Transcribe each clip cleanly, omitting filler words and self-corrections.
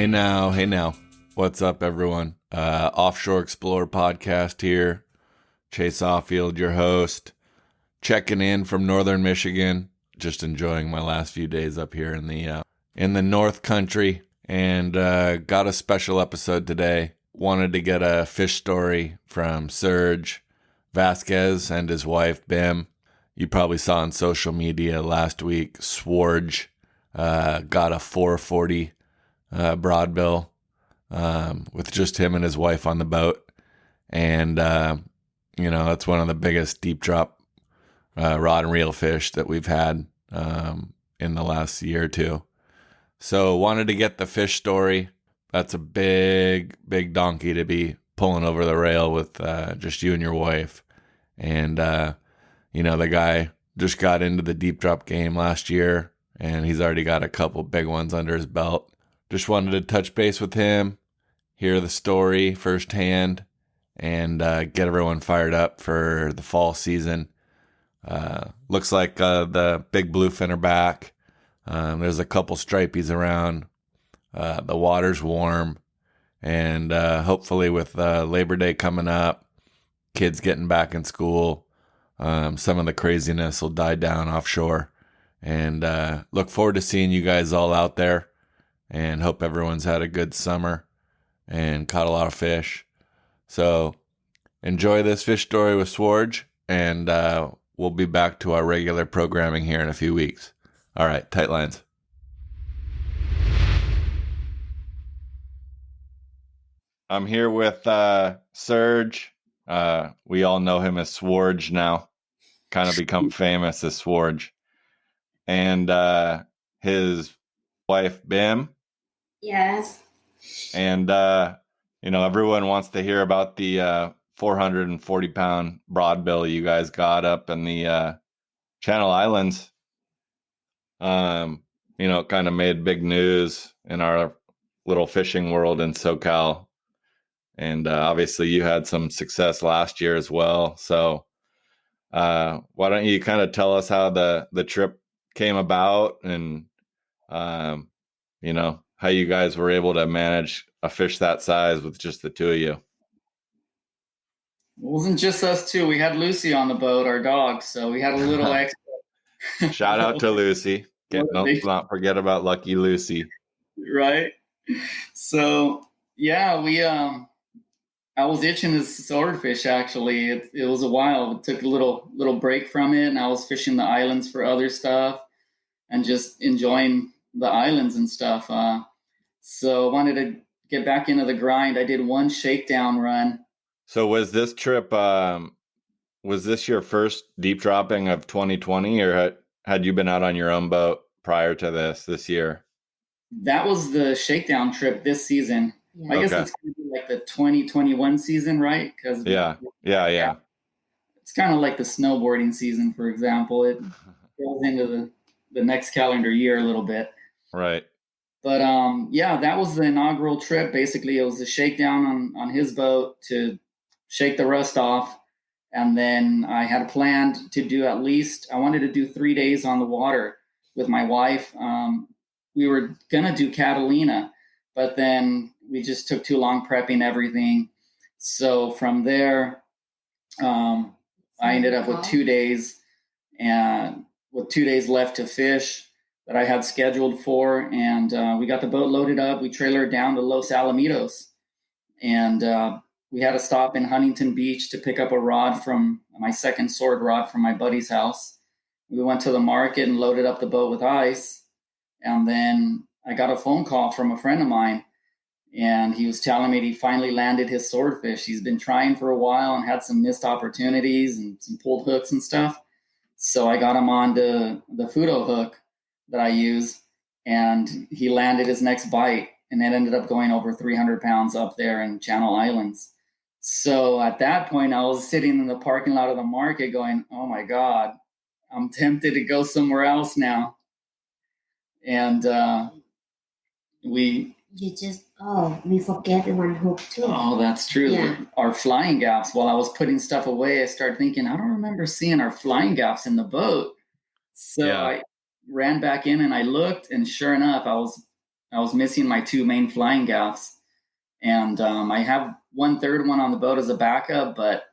Hey now. What's up, everyone? Offshore Explorer podcast here. Chase Offield, your host, checking in from northern Michigan. Just enjoying my last few days up here in the North Country, and got a special episode today. Wanted to get a fish story from Surge Vasquez and his wife Bim. You probably saw on social media last week, SWORDGE got a 440 broadbill with just him and his wife on the boat. And, it's one of the biggest deep drop rod and reel fish that we've had in the last year or two. So wanted to get the fish story. That's a big donkey to be pulling over the rail with just you and your wife. And, the guy just got into the deep drop game last year, and he's already got a couple big ones under his belt. Just wanted to touch base with him, hear the story firsthand, and get everyone fired up for the fall season. Looks like the big bluefin are back. There's a couple stripies around. The water's warm, and hopefully with Labor Day coming up, kids getting back in school, some of the craziness will die down offshore. And look forward to seeing you guys all out there. And hope everyone's had a good summer and caught a lot of fish. So enjoy this fish story with SWORDGE, and we'll be back to our regular programming here in a few weeks. All right, tight lines. I'm here with Surge. We all know him as SWORDGE now. Kind of become famous as SWORDGE. And his wife, Bim. Yes. And, everyone wants to hear about the 440-pound broadbill you guys got up in the Channel Islands. It kind of made big news in our little fishing world in SoCal. And obviously you had some success last year as well. So why don't you kind of tell us how the trip came about, and, how you guys were able to manage a fish that size with just the two of you. It wasn't just us two. We had Lucy on the boat, our dog, so we had a little extra. Shout out to Lucy. Let's not forget about Lucky Lucy. Right. So yeah, I was itching this swordfish. Actually, it was a while. It took a little break from it, and I was fishing the islands for other stuff and just enjoying the islands and stuff. So I wanted to get back into the grind. I did one shakedown run. So was this trip, was this your first deep dropping of 2020, or had you been out on your own boat prior to this year? That was the shakedown trip this season. Yeah. I guess it's going to be like the 2021 season, right? Because yeah. It's kind of like the snowboarding season, for example. It goes into the next calendar year a little bit. Right. But that was the inaugural trip. Basically, it was a shakedown on his boat to shake the rust off. And then I had planned to do I wanted to do 3 days on the water with my wife. We were going to do Catalina, but then we just took too long prepping everything. So from there, I ended up with 2 days, and with 2 days left to fish that I had scheduled for. And we got the boat loaded up. We trailered down to Los Alamitos, and we had a stop in Huntington Beach to pick up a rod from my second sword rod from my buddy's house. We went to the market and loaded up the boat with ice. And then I got a phone call from a friend of mine, and he was telling me he finally landed his swordfish. He's been trying for a while and had some missed opportunities and some pulled hooks and stuff. So I got him on the Fudo hook that I use, and he landed his next bite, and it ended up going over 300 pounds up there in Channel Islands. So at that point, I was sitting in the parking lot of the market going, oh my God, I'm tempted to go somewhere else now. And we forget one hook too. Oh, that's true. Yeah. Our flying gaps, while I was putting stuff away, I started thinking, I don't remember seeing our flying gaps in the boat. So I ran back in and I looked, and sure enough, I was I was missing my two main flying gaffs, and I have 1/3 one on the boat as a backup, but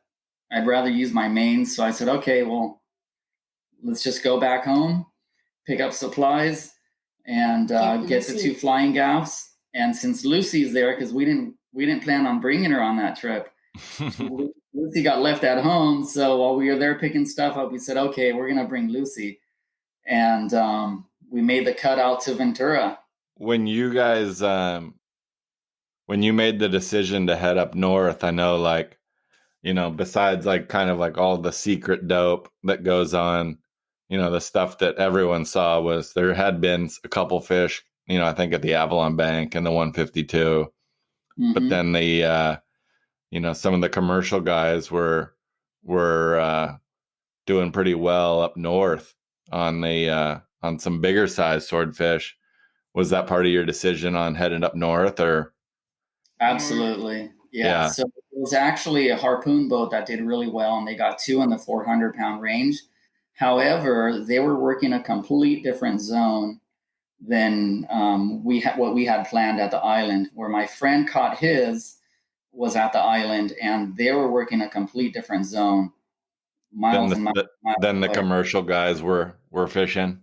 I'd rather use my mains. So I said, okay, well, let's just go back home, pick up supplies, and get the two flying gaffs. And since Lucy's there, because we didn't plan on bringing her on that trip, Lucy got left at home. So while we were there picking stuff up, we said, okay, we're gonna bring Lucy, and we made the cut out to Ventura. When you guys, when you made the decision to head up north, I know, like, you know, besides like kind of like all the secret dope that goes on, you know, the stuff that everyone saw was there had been a couple fish, you know, I think at the Avalon Bank and the 152, but then the, you know, some of the commercial guys were doing pretty well up north on the on some bigger size swordfish. Was that part of your decision on heading up north, or? Absolutely. Yeah. So it was actually a harpoon boat that did really well, and they got two in the 400-pound range. However, they were working a complete different zone than what we had planned at the island. Where my friend caught his was at the island, and they were working a complete different zone. Miles and miles. Then the commercial guys were fishing.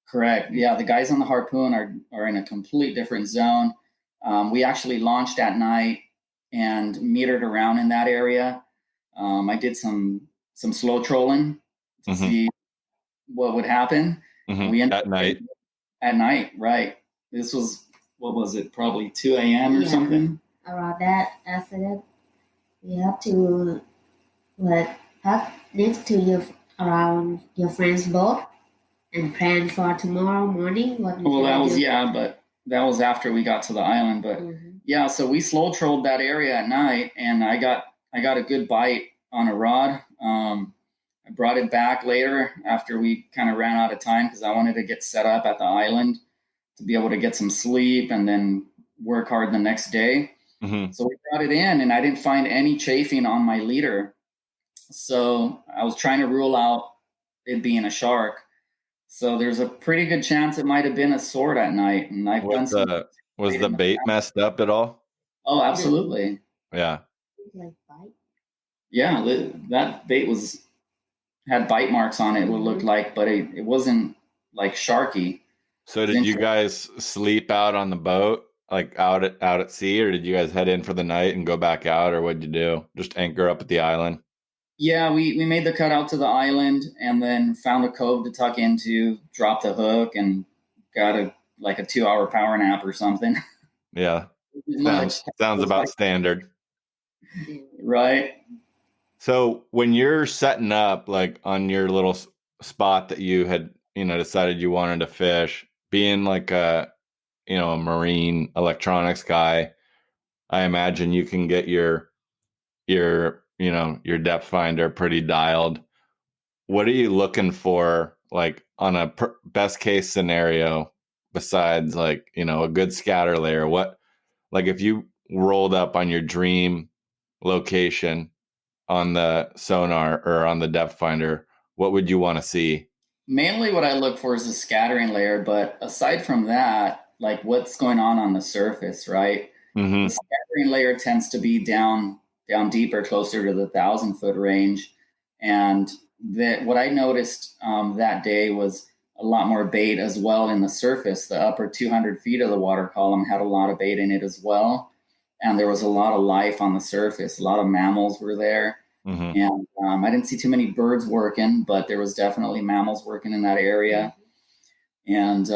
Correct. Yeah, the guys on the harpoon are in a complete different zone. We actually launched at night and metered around in that area. I did some slow trolling to see what would happen. We ended at night. At night, right? This was, what was it? Probably 2 a.m. or something. Around that, after that, you have to park next to you around your friend's boat and plan for tomorrow morning. Well, that was but that was after we got to the island. But yeah, so we slow trolled that area at night, and I got a good bite on a rod. I brought it back later after we kind of ran out of time because I wanted to get set up at the island to be able to get some sleep and then work hard the next day. So we brought it in, and I didn't find any chafing on my leader. So I was trying to rule out it being a shark. So there's a pretty good chance it might have been a sword at night. And I've done some. Was the bait messed up at all? Oh, absolutely. Yeah. Like bite? Yeah, that bait had bite marks on it. It looked like, but it wasn't like sharky. So did you guys sleep out on the boat, like out at sea, or did you guys head in for the night and go back out, or what'd you do? Just anchor up at the island? Yeah, we made the cut out to the island and then found a cove to tuck into, dropped the hook, and got a 2-hour power nap or something. Yeah, sounds about standard. Right. So when you're setting up like on your little spot that you had, you know, decided you wanted to fish, being like a marine electronics guy, I imagine you can get your depth finder pretty dialed. What are you looking for, like on a best case scenario, besides like, you know, a good scatter layer? What, like if you rolled up on your dream location on the sonar or on the depth finder, what would you want to see? Mainly what I look for is a scattering layer, but aside from that, like what's going on the surface, right? The scattering layer tends to be down deeper, closer to the 1,000-foot range. And what I noticed that day was a lot more bait as well in the surface. The upper 200 feet of the water column had a lot of bait in it as well. And there was a lot of life on the surface. A lot of mammals were there. And I didn't see too many birds working, but there was definitely mammals working in that area. And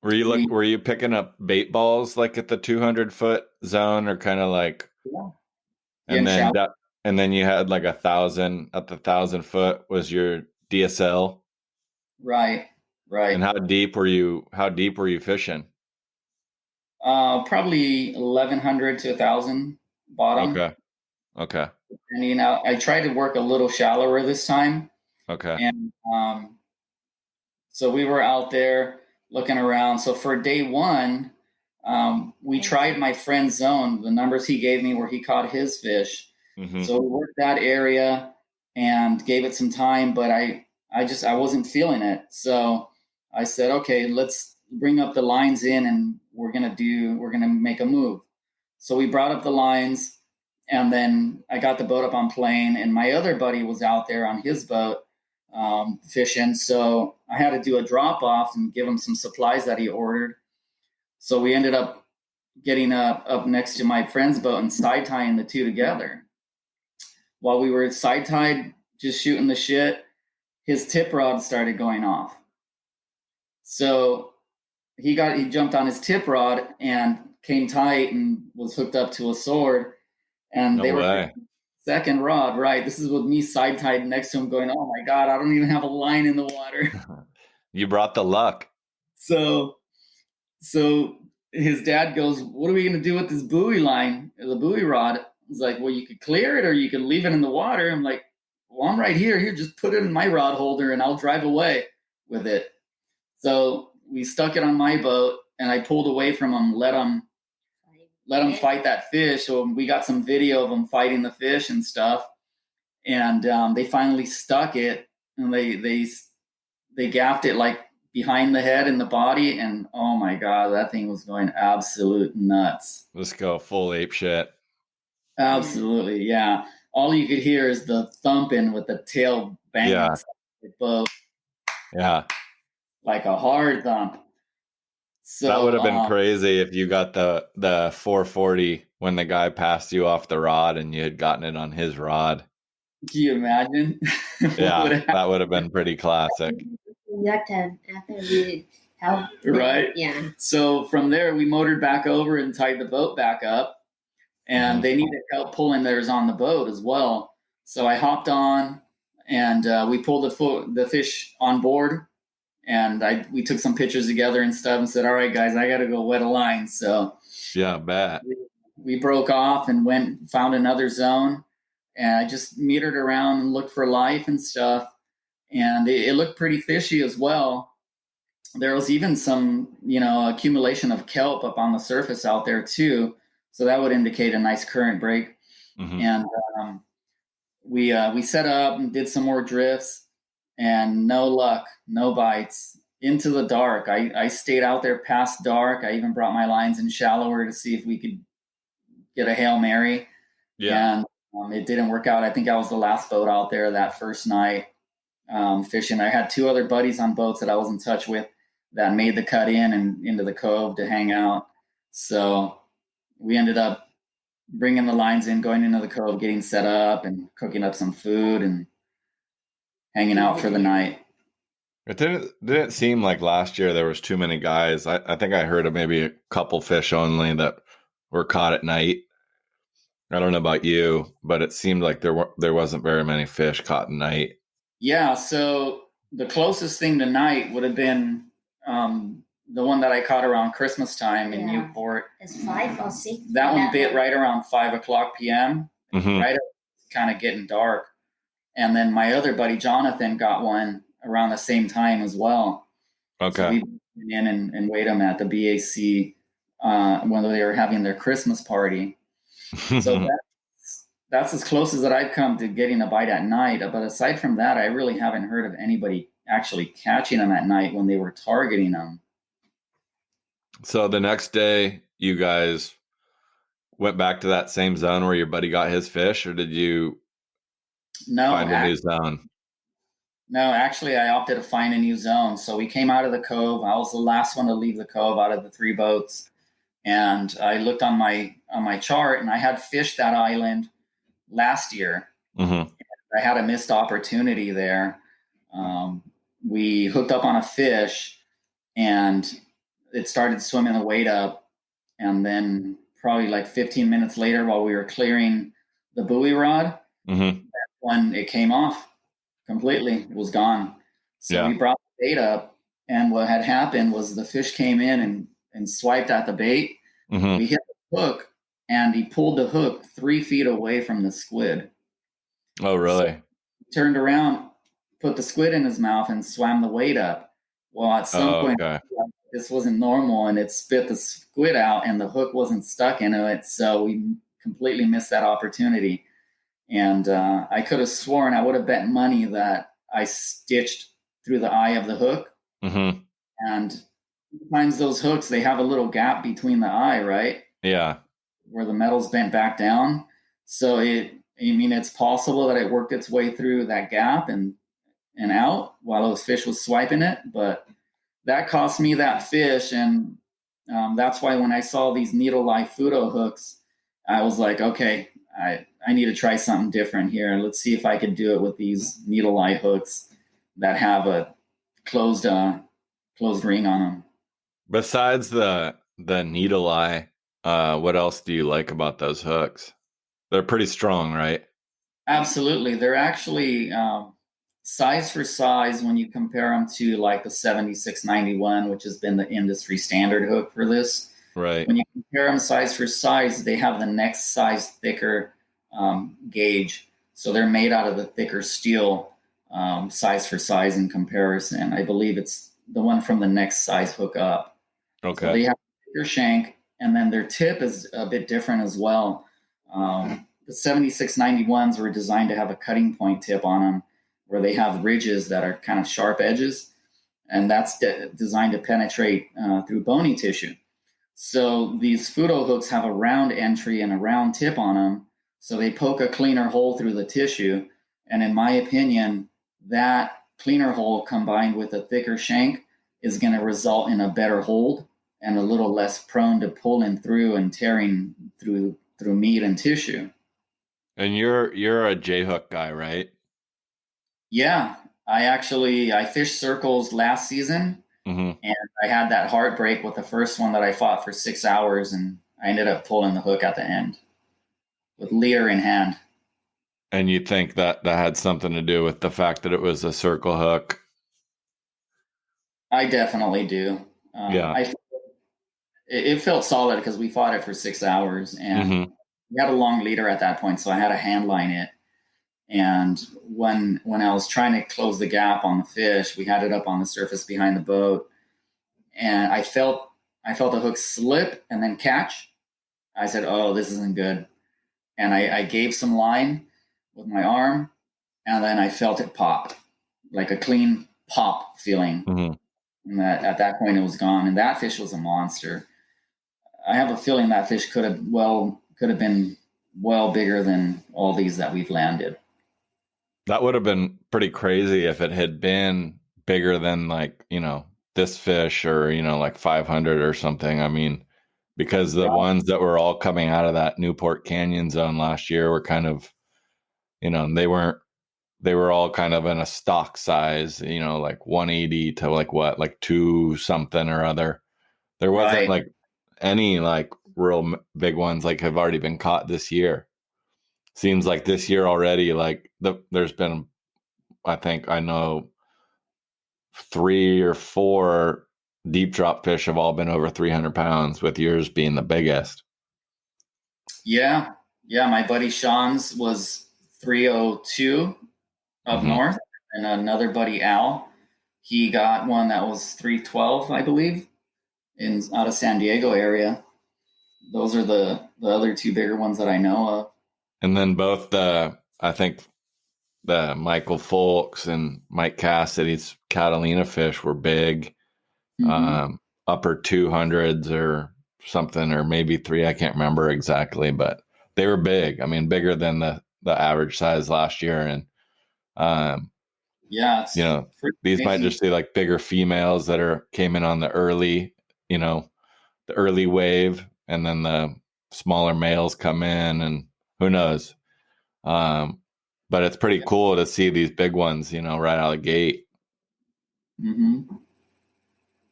were you picking up bait balls like at the 200-foot zone, or kind of like, and then you had like 1,000 at the 1,000-foot was your DSL, right? And how deep were you fishing? Probably 1,100 to 1,000 bottom. Okay. And I tried to work a little shallower this time. Okay. And so we were out there looking around. So for day one, we tried my friend's zone, the numbers he gave me where he caught his fish. So we worked that area and gave it some time, but I wasn't feeling it. So I said, okay, let's bring up the lines in, and we're gonna make a move. So we brought up the lines, and then I got the boat up on plane, and my other buddy was out there on his boat fishing. So I had to do a drop off and give him some supplies that he ordered. So we ended up getting up next to my friend's boat and side tying the two together. While we were side tied, just shooting the shit, his tip rod started going off. So he jumped on his tip rod and came tight and was hooked up to a sword. And No they were way. second rod, right? This is with me side tied next to him going, oh my God, I don't even have a line in the water. You brought the luck. So his dad goes, what are we going to do with this buoy line, the buoy rod? He's like, well, you could clear it or you could leave it in the water. I'm like, well, I'm right here. Here, just put it in my rod holder and I'll drive away with it. So we stuck it on my boat and I pulled away from him, let him fight that fish. So we got some video of them fighting the fish and stuff. And they finally stuck it, and they gaffed it like behind the head and the body. And oh my God, that thing was going absolute nuts. Let's go full ape shit. Absolutely. Yeah. All you could hear is the thumping with the tail banging the boat. Yeah. Like a hard thump. So that would have been crazy if you got the 440 when the guy passed you off the rod and you had gotten it on his rod. Can you imagine? Yeah, that would have been pretty classic. Your turn after we help. Right? Yeah. So from there, we motored back over and tied the boat back up. And they needed help pulling theirs on the boat as well. So I hopped on and we pulled the fish on board. And we took some pictures together and stuff and said, all right, guys, I got to go wet a line. So yeah, bet. We broke off and found another zone. And I just metered around and looked for life and stuff. And it looked pretty fishy as well. There was even some, accumulation of kelp up on the surface out there too. So that would indicate a nice current break. Mm-hmm. And we set up and did some more drifts, and no luck, no bites. Into the dark. I stayed out there past dark. I even brought my lines in shallower to see if we could get a Hail Mary. Yeah. And it didn't work out. I think I was the last boat out there that first night fishing. I had two other buddies on boats that I was in touch with that made the cut in and into the cove to hang out. So we ended up bringing the lines in, going into the cove, getting set up and cooking up some food and hanging out for the night. It didn't seem like last year there was too many guys. I think I heard of maybe a couple fish only that were caught at night. I don't know about you, but it seemed like there wasn't very many fish caught at night. Yeah, so the closest thing to night would have been the one that I caught around Christmas time in Newport. It's 5 or 6. That one bit right around 5:00 p.m. Mm-hmm. Right, kind of getting dark. And then my other buddy Jonathan got one around the same time as well. Okay. So we went in and weighed them at the BAC when they were having their Christmas party. So that's as close as that I've come to getting a bite at night. But aside from that, I really haven't heard of anybody actually catching them at night when they were targeting them. So the next day, you guys went back to that same zone where your buddy got his fish, or did you find a new zone? No, actually, I opted to find a new zone. So we came out of the cove. I was the last one to leave the cove out of the 3 boats. And I looked on my chart, and I had fished that island last year. Mm-hmm. I had a missed opportunity there. We hooked up on a fish, and it started swimming the weight up. And then probably like 15 minutes later, while we were clearing the buoy rod, that's when it came off completely. It was gone. So we brought the bait up, and what had happened was the fish came in and swiped at the bait. Mm-hmm. We hit the hook, and he pulled the hook 3 feet away from the squid. Oh, really? So he turned around, put the squid in his mouth, and swam the weight up. Well, at some point, this wasn't normal, and it spit the squid out, and the hook wasn't stuck into it. So we completely missed that opportunity. And I could have sworn, I would have bet money that I stitched through the eye of the hook. Mm-hmm. And sometimes those hooks, they have a little gap between the eye, right? Yeah. Where the metal's bent back down. So it's possible that it worked its way through that gap and out while those fish was swiping it, but that cost me that fish. And that's why when I saw these needle eye Fudo hooks, I was like, okay, I need to try something different here. Let's see if I could do it with these needle eye hooks that have a closed ring on them. Besides the needle eye, what else do you like about those hooks? They're pretty strong, right? Absolutely. They're actually size for size when you compare them to like the 7691, which has been the industry standard hook for this. Right. When you compare them size for size, they have the next size thicker gauge. So they're made out of the thicker steel size for size in comparison. I believe it's the one from the next size hook up. Okay. So they have a thicker shank, and then their tip is a bit different as well. The 7691s were designed to have a cutting point tip on them where they have ridges that are kind of sharp edges, and that's designed to penetrate through bony tissue. So these Fudo hooks have a round entry and a round tip on them, so they poke a cleaner hole through the tissue. And in my opinion, that cleaner hole combined with a thicker shank is going to result in a better hold and a little less prone to pulling through and tearing through meat and tissue. And you're a J-hook guy, right? Yeah, I fished circles last season, and I had that heartbreak with the first one that I fought for 6 hours, and I ended up pulling the hook at the end with leader in hand. And you think that had something to do with the fact that it was a circle hook? I definitely do. Yeah. It felt solid because we fought it for 6 hours, and we had a long leader at that point, so I had to hand line it. And when I was trying to close the gap on the fish, we had it up on the surface behind the boat, and I felt the hook slip and then catch. I said, "Oh, this isn't good," and I gave some line with my arm, and then I felt it pop, like a clean pop feeling. And at that point, it was gone, and that fish was a monster. I have a feeling that fish could have been well bigger than all these that we've landed. That would have been pretty crazy if it had been bigger than this fish or, like 500 or something. I mean, because the ones that were all coming out of that Newport Canyon zone last year were kind of, they were all kind of in a stock size, like 180 to like 2 something or other. There wasn't like any real big ones have already been caught this year. Seems like this year already, there's been, I think I know 3 or 4 deep drop fish have all been over 300 pounds, with yours being the biggest. Yeah. My buddy Sean's was 302 up north, and another buddy Al, he got one that was 312, I believe, out of San Diego area. Those are the other 2 bigger ones that I know of. And then both I think the Michael Folks and Mike Cassidy's Catalina fish were big, upper 200s or something, or maybe 3. I can't remember exactly, but they were big. I mean, bigger than the average size last year. And, these might just be bigger females that came in on the early wave, and then the smaller males come in, and who knows? But it's pretty cool to see these big ones, right out of the gate.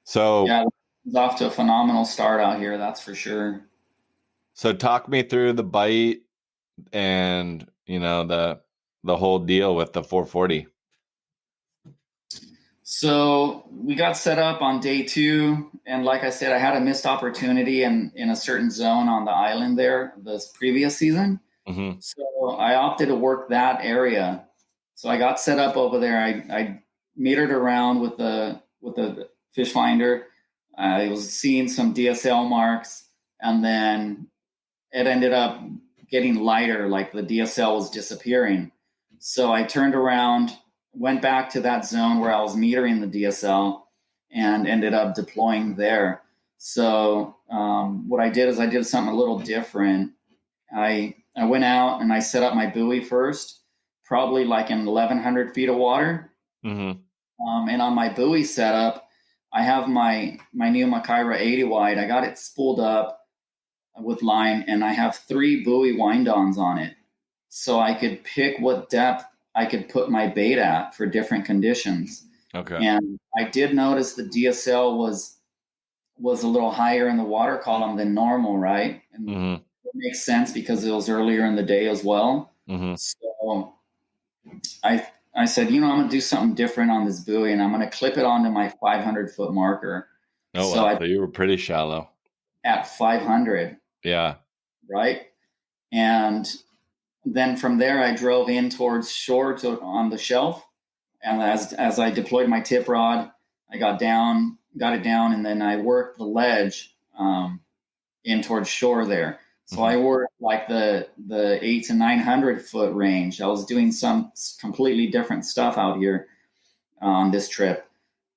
So it's off to a phenomenal start out here, that's for sure. So talk me through the bite and, the whole deal with the 440. So we got set up on day 2, and like I said, I had a missed opportunity in a certain zone on the island there this previous season. So I opted to work that area. So I got set up over there. I metered around with the fish finder. I was seeing some DSL marks, and then it ended up getting lighter, like the DSL was disappearing. So I turned around, went back to that zone where I was metering the DSL, and ended up deploying there. So what I did is I did something a little different. I went out and I set up my buoy first, probably like in 1,100 feet of water. Mm-hmm. And on my buoy setup, I have my new Makaira 80 wide. I got it spooled up with line, and I have 3 buoy wind-ons on it. So I could pick what depth I could put my bait at for different conditions. Okay. And I did notice the DSL was a little higher in the water column than normal, right? And Mm-hmm. it makes sense because it was earlier in the day as well. Mm-hmm. So I said, I'm going to do something different on this buoy, and I'm going to clip it onto my 500-foot marker. Oh, So wow. So you were pretty shallow. At 500. Yeah. Right. And then from there, I drove in towards shore on the shelf. And as I deployed my tip rod, I got it down, and then I worked the ledge in towards shore there. So Mm-hmm. I worked like the 800 to 900 foot range. I was doing some completely different stuff out here on this trip.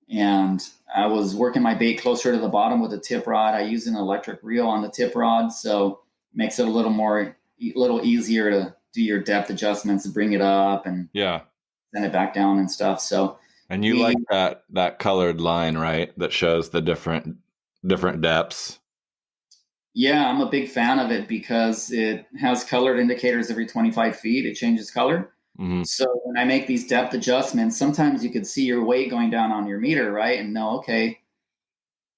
And I was working my bait closer to the bottom with a tip rod. I use an electric reel on the tip rod, so it makes it a little easier to do your depth adjustments and bring it up and send it back down and stuff. So, and you like that colored line, right? That shows the different depths. Yeah, I'm a big fan of it because it has colored indicators every 25 feet. It changes color. Mm-hmm. So when I make these depth adjustments, sometimes you could see your weight going down on your meter, right? And know, okay,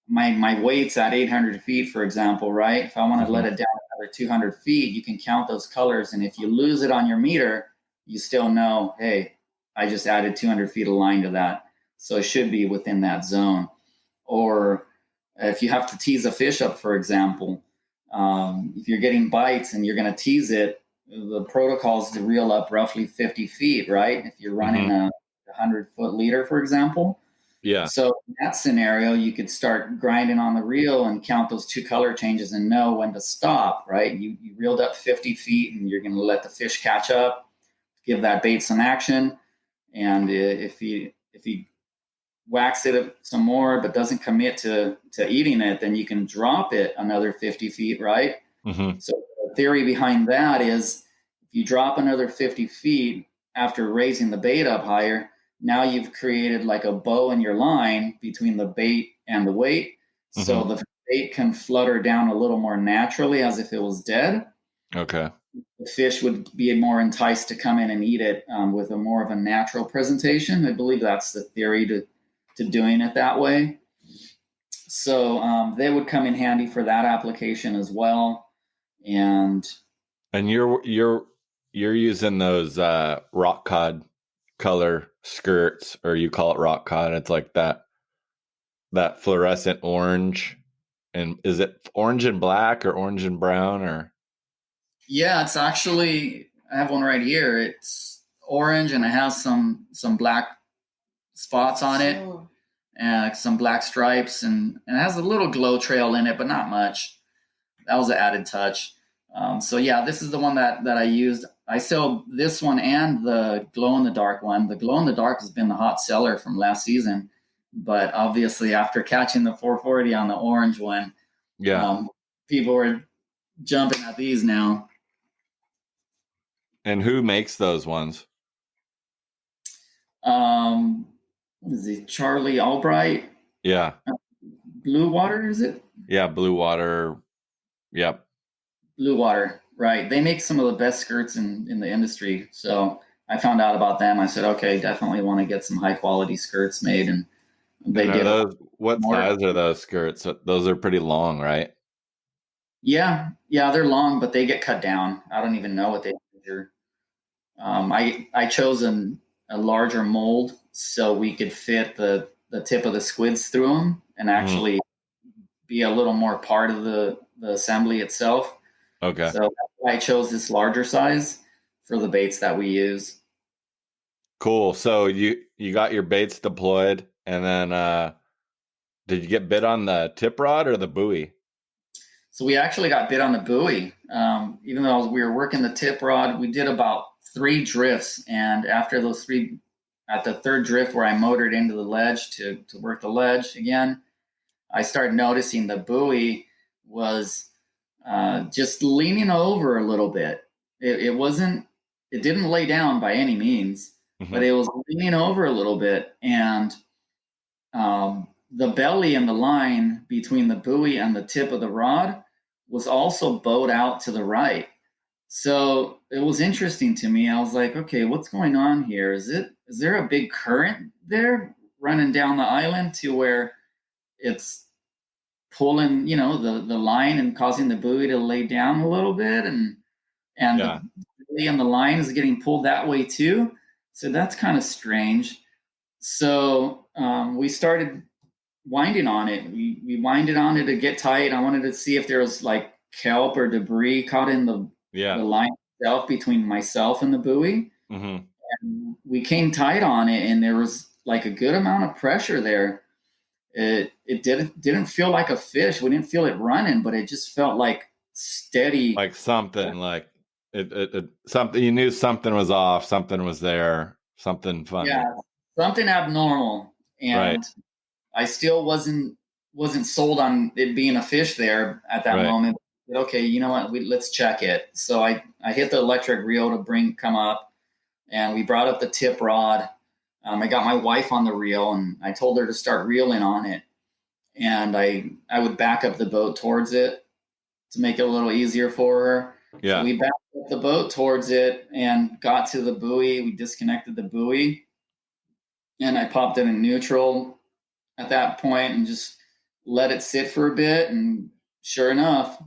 my weight's at 800 feet, for example, right? If I want to Mm-hmm. let it down another 200 feet, you can count those colors. And if you lose it on your meter, you still know, hey, I just added 200 feet of line to that. So it should be within that zone. Or if you have to tease a fish up, for example, if you're getting bites and you're going to tease it, the protocol is to reel up roughly 50 feet, right? If you're running a 100-foot leader, for example. Yeah. So in that scenario, you could start grinding on the reel and count those 2 color changes and know when to stop, right? You reeled up 50 feet and you're going to let the fish catch up, give that bait some action. And if he whacks it some more but doesn't commit to eating it, then you can drop it another 50 feet, right? Mm-hmm. So the theory behind that is if you drop another 50 feet after raising the bait up higher, now you've created like a bow in your line between the bait and the weight. Mm-hmm. So the bait can flutter down a little more naturally as if it was dead. Okay. The fish would be more enticed to come in and eat it with a more of a natural presentation. I believe that's the theory to doing it that way. So they would come in handy for that application as well. And you're using those rock cod color skirts, or you call it rock cod. It's like that fluorescent orange. And is it orange and black or orange and brown or? Yeah, it's actually, I have one right here. It's orange and it has some black spots on it, and some black stripes, and it has a little glow trail in it, but not much. That was an added touch. So yeah, this is the one that I used. I sell this one and the glow in the dark one. The glow in the dark has been the hot seller from last season, but obviously after catching the 440 on the orange one, people were jumping at these now. And who makes those ones? What is he? Charlie Albright? Yeah. Blue Water, is it? Yeah, Blue Water. Yep. Blue Water, right. They make some of the best skirts in the industry. So I found out about them. I said, okay, definitely want to get some high quality skirts made. And they did. What size are those skirts? Those are pretty long, right? Yeah, they're long, but they get cut down. I don't even know what they measure. I chose a larger mold so we could fit the tip of the squids through them and actually be a little more part of the assembly itself. Okay. So that's why I chose this larger size for the baits that we use. Cool. So you got your baits deployed, and then did you get bit on the tip rod or the buoy? So we actually got bit on the buoy. Even though we were working the tip rod, we did about 3 drifts, and after those 3 at the third drift where I motored into the ledge to work the ledge again, I started noticing the buoy was just leaning over a little bit. It didn't lay down by any means, but it was leaning over a little bit. And the belly and the line between the buoy and the tip of the rod was also bowed out to the right. So it was interesting to me. I was like, okay, what's going on here? Is there a big current there running down the island to where it's pulling, the line and causing the buoy to lay down a little bit, and the buoy and the line is getting pulled that way too. So that's kind of strange. So we started winding on it. We winded on it to get tight. I wanted to see if there was like kelp or debris caught in the line itself between myself and the buoy. And we came tight on it, and there was like a good amount of pressure there. It didn't feel like a fish. We didn't feel it running, but it just felt like steady, like something, like it something. You knew something was off. Something was there. Something funny. Yeah, something abnormal. And I still wasn't sold on it being a fish there at that moment. But okay, you know what? Let's check it. So I hit the electric reel to come up, and we brought up the tip rod. I got my wife on the reel, and I told her to start reeling on it. And I would back up the boat towards it to make it a little easier for her. Yeah. So we backed up the boat towards it and got to the buoy. We disconnected the buoy, and I popped it in neutral at that point and just let it sit for a bit. And sure enough,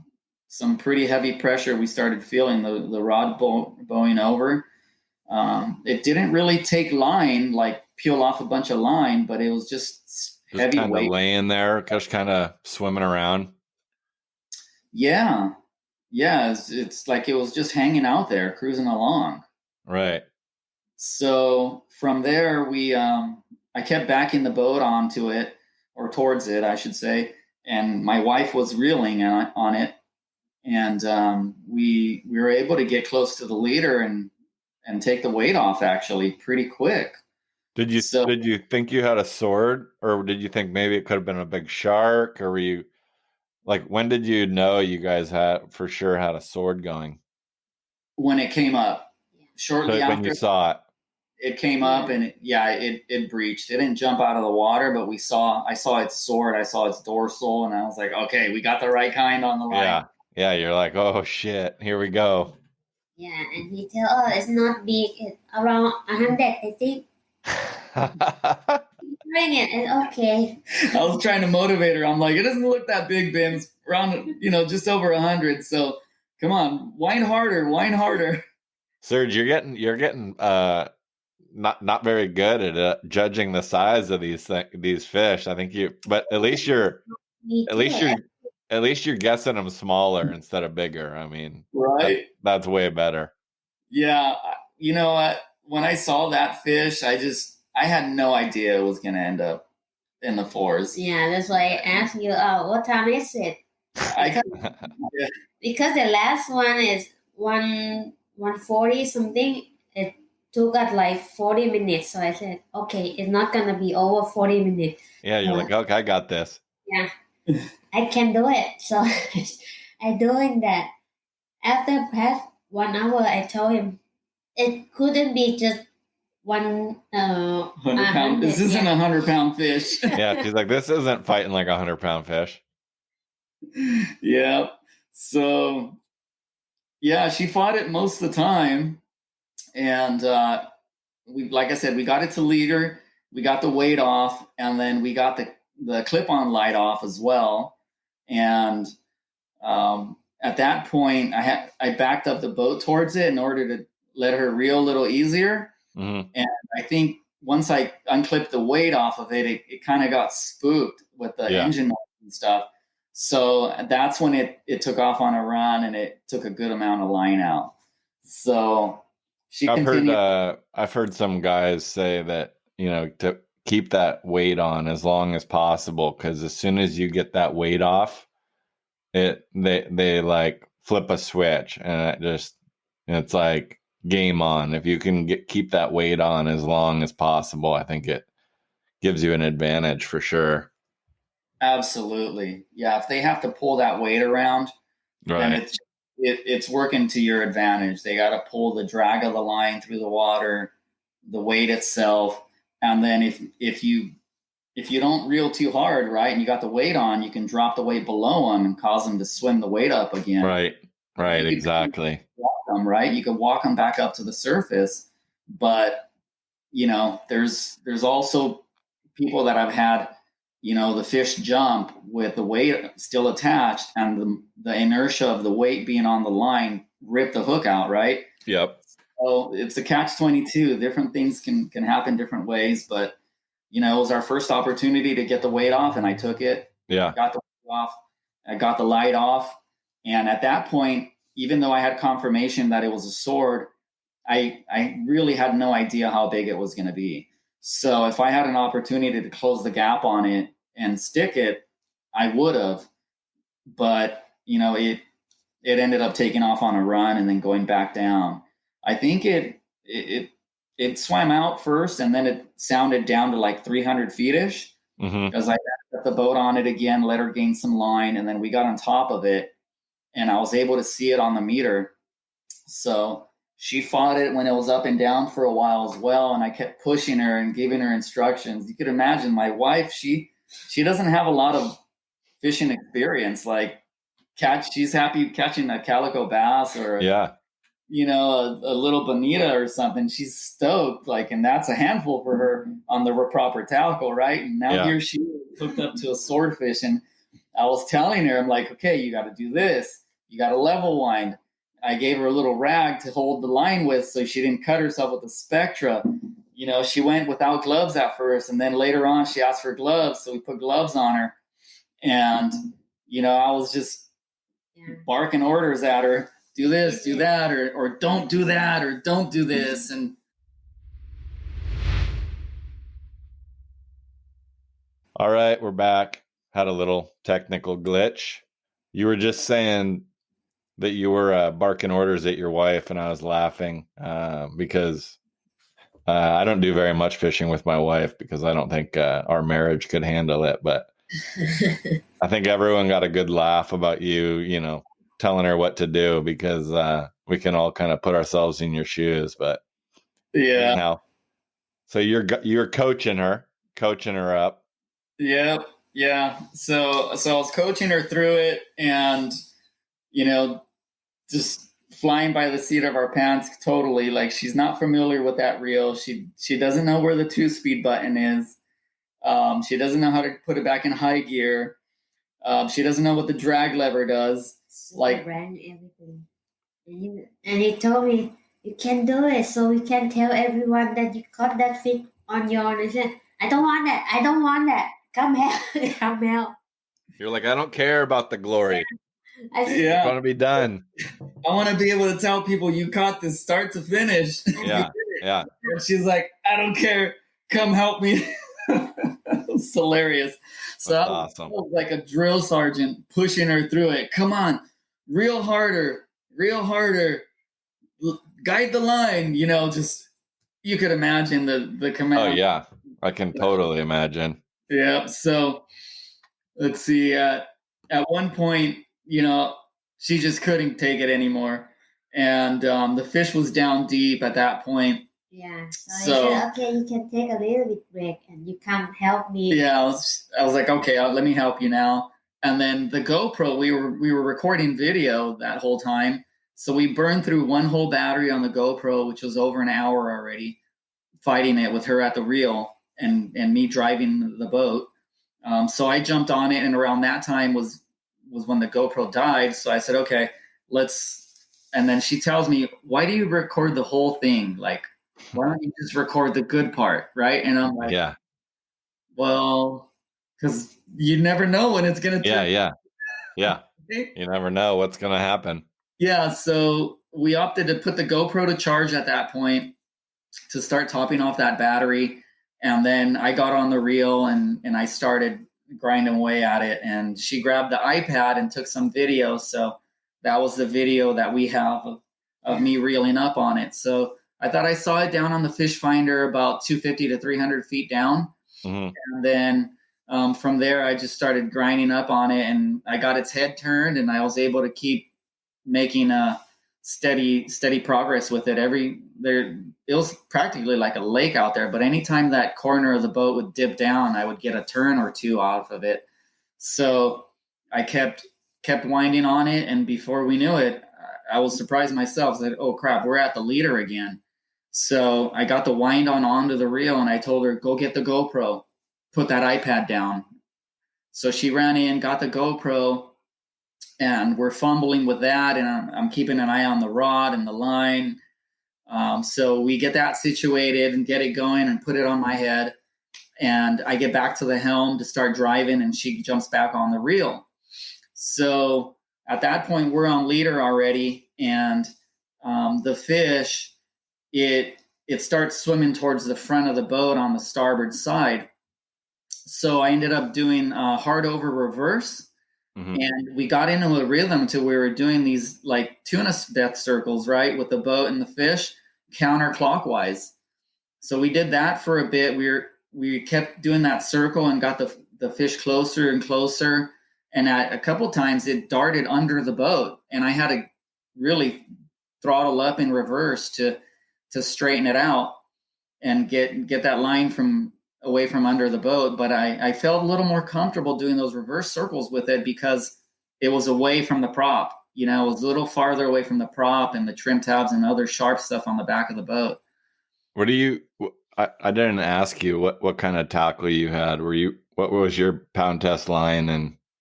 some pretty heavy pressure we started feeling, the rod bowing over. It didn't really take line, like peel off a bunch of line, but it was just heavy kind weight. of laying there, just kind of swimming around. Yeah. It's like it was just hanging out there, cruising along. Right. So from there, I kept backing the boat onto it, or towards it, I should say, and my wife was reeling on it, and we were able to get close to the leader and take the weight off actually pretty quick. Did you think you had a sword, or did you think maybe it could have been a big shark, or were you like, when did you know you guys had for sure had a sword going? When it came up, shortly after when you saw it came up, and it breached. It didn't jump out of the water, but I saw its sword, I saw its dorsal, and I was like, okay, we got the right kind on the line. Yeah, you're like, oh shit, here we go. Yeah, and he tell, oh, it's not big, it's around 100, I think. Bring it, and okay. I was trying to motivate her. I'm like, it doesn't look that big, Ben. It's around, just over 100. So come on, whine harder. Surge, you're getting not very good at judging the size of these fish. I think but at least you're guessing them smaller instead of bigger. I mean, right? That's way better. Yeah, you know what? When I saw that fish, I had no idea it was going to end up in the fours. Yeah, that's why I asked you, what time is it? Because the last one is 140 something. It took us like 40 minutes. So I said, okay, it's not going to be over 40 minutes. Yeah, you're like, okay, I got this. Yeah, I can do it. So I'm doing that. After past 1 hour, I told him it couldn't be just 100 pound. This isn't a 100-pound fish. Yeah, she's like, this isn't fighting like a 100-pound fish. Yeah. So, yeah, she fought it most of the time, and like I said, we got it to leader, we got the weight off, and then we got the clip-on light off as well. And at that point, I backed up the boat towards it in order to let her reel a little easier. Mm-hmm. And I think once I unclipped the weight off of it, it kind of got spooked with the engine noise and stuff. So that's when it took off on a run, and it took a good amount of line out. So I've heard some guys say that, to keep that weight on as long as possible, because as soon as you get that weight off, they like flip a switch, and it's like game on. If you can keep that weight on as long as possible, I think it gives you an advantage for sure. Absolutely. Yeah. If they have to pull that weight around, then Right. it's working to your advantage. They got to pull the drag of the line through the water, the weight itself. And then if you don't reel too hard, right, and you got the weight on, you can drop the weight below them and cause them to swim the weight up again. Right. Exactly. Walk them, right? You can walk them back up to the surface, but there's also people that have had, the fish jump with the weight still attached and the inertia of the weight being on the line rip the hook out, right? Yep. So it's a catch-22. Different things can happen different ways, but it was our first opportunity to get the weight off, and I took it. Yeah. Got the weight off. I got the light off, and at that point, even though I had confirmation that it was a sword, I really had no idea how big it was going to be. So if I had an opportunity to close the gap on it and stick it, I would have. But it ended up taking off on a run and then going back down. I think it swam out first, and then it sounded down to like 300 feet-ish because I put the boat on it again, let her gain some line, and then we got on top of it, and I was able to see it on the meter. So she fought it when it was up and down for a while as well, and I kept pushing her and giving her instructions. You could imagine my wife, she doesn't have a lot of fishing experience. Like she's happy catching a calico bass or a little bonita or something. She's stoked, and that's a handful for her on the proper tackle, right? And now here she is hooked up to a swordfish, and I was telling her, I'm like, okay, you got to do this. You got to level wind. I gave her a little rag to hold the line with so she didn't cut herself with the spectra. She went without gloves at first, and then later on she asked for gloves, so we put gloves on her. And, I was just barking orders at her. Do this, do that, or don't do that, or don't do this. And all right, we're back. Had a little technical glitch. You were just saying that you were barking orders at your wife, and I was laughing because I don't do very much fishing with my wife because I don't think our marriage could handle it. But I think everyone got a good laugh about you, telling her what to do because we can all kind of put ourselves in your shoes. But yeah, anyhow, so you're coaching her up. Yep. Yeah. So I was coaching her through it, and just flying by the seat of our pants totally. Like, she's not familiar with that reel. She doesn't know where the 2-speed button is. She doesn't know how to put it back in high gear. She doesn't know what the drag lever does. Ran everything. And he told me, you can do it, so we can tell everyone that you caught that fish on your own. I said, I don't want that. Come help. Come help. You're like, I don't care about the glory. I said, I want to be done. I want to be able to tell people you caught this start to finish. Yeah. And she's like, I don't care. Come help me. It's hilarious. So That's awesome. I was like a drill sergeant pushing her through it. Come on, reel harder. Guide the line. Just you could imagine the command. Oh yeah, I can totally imagine. Yeah. So let's see. At one point, she just couldn't take it anymore, and the fish was down deep at that point. Yeah. So I said, okay, you can take a little bit break, and you come help me. Yeah, I was like, okay, let me help you now. And then the GoPro, we were recording video that whole time, so we burned through one whole battery on the GoPro, which was over an hour already, fighting it with her at the reel and me driving the boat. So I jumped on it, and around that time was when the GoPro died. So I said, okay, and then she tells me, why do you record the whole thing? Like, why don't you just record the good part, right? And I'm like, yeah, well, because you never know when it's going to turn. Yeah. You never know what's going to happen. Yeah, so we opted to put the GoPro to charge at that point to start topping off that battery. And then I got on the reel and I started grinding away at it. And she grabbed the iPad and took some video. So that was the video that we have of me reeling up on it. So I thought I saw it down on the fish finder about 250 to 300 feet down. Mm-hmm. And then from there, I just started grinding up on it, and I got its head turned, and I was able to keep making a steady progress with it. It was practically like a lake out there, but anytime that corner of the boat would dip down, I would get a turn or two off of it. So I kept winding on it, and before we knew it, I was surprised myself that, oh crap, we're at the leader again. So I got the wind onto the reel, and I told her, go get the GoPro, put that iPad down. So she ran in, got the GoPro, and we're fumbling with that, and I'm keeping an eye on the rod and the line. So we get that situated and get it going and put it on my head. And I get back to the helm to start driving, and she jumps back on the reel. So at that point, we're on leader already, and the fish, it starts swimming towards the front of the boat on the starboard side. So I ended up doing hard over reverse. Mm-hmm. And we got into a rhythm to where we were doing these like tuna death circles, right, with the boat and the fish counterclockwise. So we did that for a bit. We kept doing that circle and got the fish closer and closer. And at a couple times it darted under the boat, and I had to really throttle up in reverse to straighten it out and get that line away from under the boat. But I felt a little more comfortable doing those reverse circles with it because it was away from the prop. It was a little farther away from the prop and the trim tabs and other sharp stuff on the back of the boat. I didn't ask you what kind of tackle you had. What was your pound test line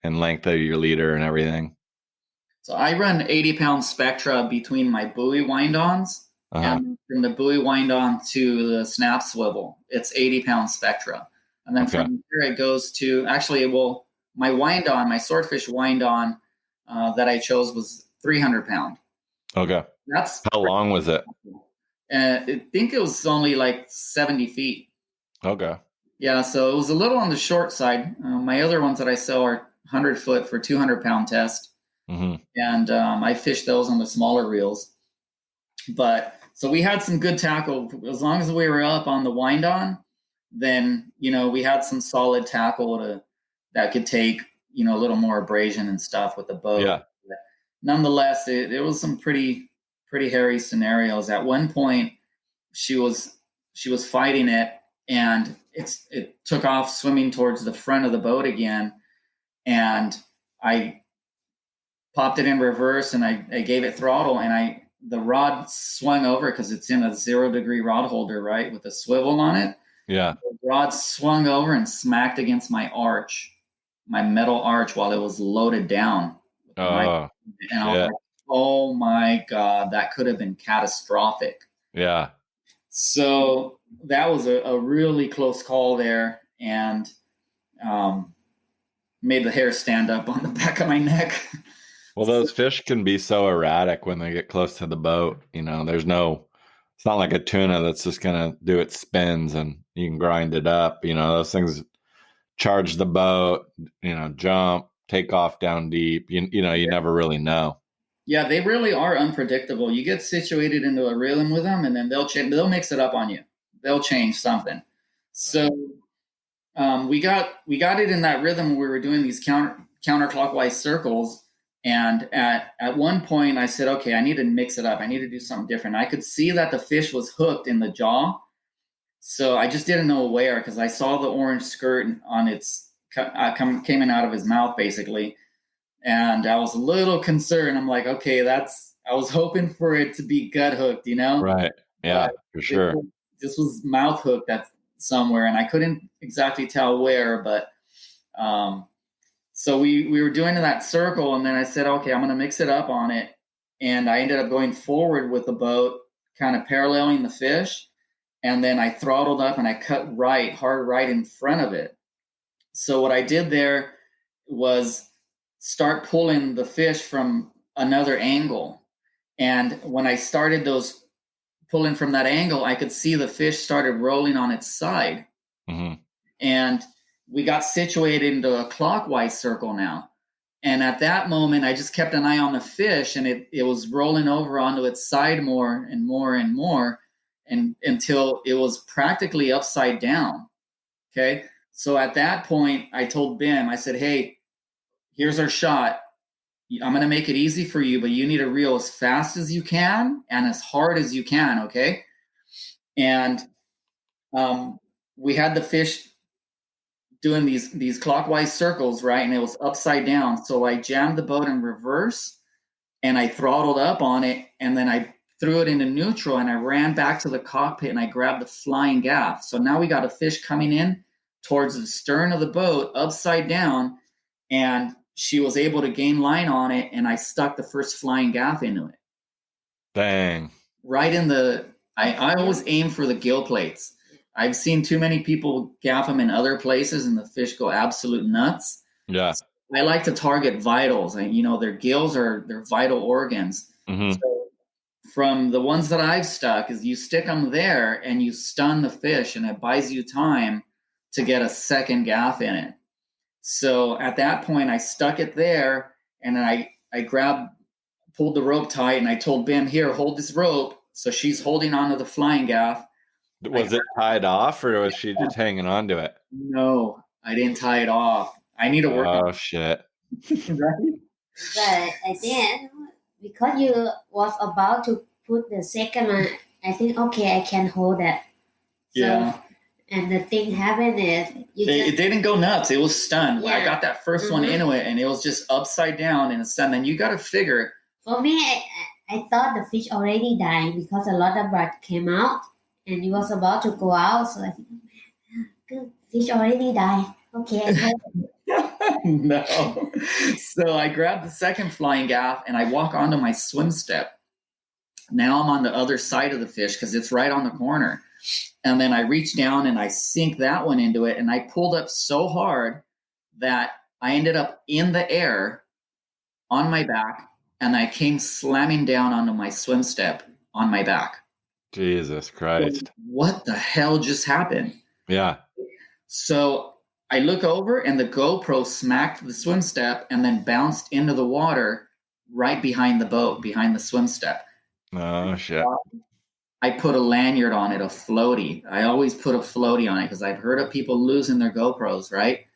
and length of your leader and everything? So I run 80-pound Spectra between my buoy wind-ons. And from the buoy wind-on to the snap swivel, it's 80-pound Spectra. And then from there it goes to, my wind-on, my Swordfish wind-on that I chose was 300-pound. Okay. How long was it? I think it was only like 70 feet. Okay. Yeah, so it was a little on the short side. My other ones that I sell are 100 foot for 200-pound test. Mm-hmm. And I fish those on the smaller reels. But so we had some good tackle. As long as we were up on the wind-on, then, we had some solid tackle that could take, a little more abrasion and stuff with the boat. Yeah. But nonetheless, it was some pretty hairy scenarios. At one point, she was fighting it, and it took off swimming towards the front of the boat again, and I popped it in reverse, and I gave it throttle, and the rod swung over because it's in a 0-degree rod holder, right, with a swivel on it. Yeah. The rod swung over and smacked against my metal arch while it was loaded down. And I was like, oh my God, that could have been catastrophic. Yeah. So that was a really close call there, and made the hair stand up on the back of my neck. Well, those fish can be so erratic when they get close to the boat. It's not like a tuna that's just going to do its spins and you can grind it up. Those things charge the boat, jump, take off down deep. You never really know. Yeah, they really are unpredictable. You get situated into a rhythm with them, and then they'll mix it up on you. They'll change something. So we got it in that rhythm where we were doing these counterclockwise circles. And at one point I said, okay, I need to mix it up. I need to do something different. I could see that the fish was hooked in the jaw. So I just didn't know where, because I saw the orange skirt on its coming out of his mouth basically. And I was a little concerned. I'm like, okay, I was hoping for it to be gut hooked, Right. Yeah, for sure. This was mouth hooked at somewhere, and I couldn't exactly tell where, but, so we were doing that circle, and then I said, okay, I'm going to mix it up on it. And I ended up going forward with the boat, kind of paralleling the fish. And then I throttled up and I cut hard right in front of it. So what I did there was start pulling the fish from another angle. And when I started those pulling from that angle, I could see the fish started rolling on its side. Mm-hmm. And we got situated into a clockwise circle now. And at that moment, I just kept an eye on the fish, and it was rolling over onto its side more and more and more, and until it was practically upside down. Okay. So at that point, I told Bim, I said, hey, here's our shot. I'm going to make it easy for you, but you need to reel as fast as you can and as hard as you can. Okay. And we had the fish doing these clockwise circles, right? And it was upside down. So I jammed the boat in reverse and I throttled up on it, and then I threw it into neutral, and I ran back to the cockpit and I grabbed the flying gaff. So now we got a fish coming in towards the stern of the boat upside down, and she was able to gain line on it, and I stuck the first flying gaff into it. Dang. Right in I always aim for the gill plates. I've seen too many people gaff them in other places and the fish go absolute nuts. Yeah. So I like to target vitals, and their gills are their vital organs. Mm-hmm. So from the ones that I've stuck is you stick them there and you stun the fish, and it buys you time to get a second gaff in it. So at that point I stuck it there, and I pulled the rope tight, and I told Bim, here, hold this rope. So she's holding onto the flying gaff. Was it tied off, or was she just hanging on to it? No, I didn't tie it off. I need to work on Oh, shit. right? But at the end, because you was about to put the second one, I think, okay, I can hold that. So, Yeah. And the thing happened is It didn't go nuts. It was stunned. Yeah. I got that 1st one into it, and it was just upside down in a sun. And you got to figure. For me, I thought the fish already died because a lot of blood came out, and it was about to go out. So I think, good, fish already died. Okay, I hold it. No. So I grabbed the second flying gaff, and I walk onto my swim step. Now I'm on the other side of the fish because it's right on the corner. And then I reach down and I sink that one into it, and I pulled up so hard that I ended up in the air on my back, and I came slamming down onto my swim step on my back. Jesus Christ. So what the hell just happened? Yeah. So I look over, and the GoPro smacked the swim step and then bounced into the water right behind the boat, behind the swim step. Oh, shit. I put a lanyard on it, a floaty. I always put a floaty on it because I've heard of people losing their GoPros, right?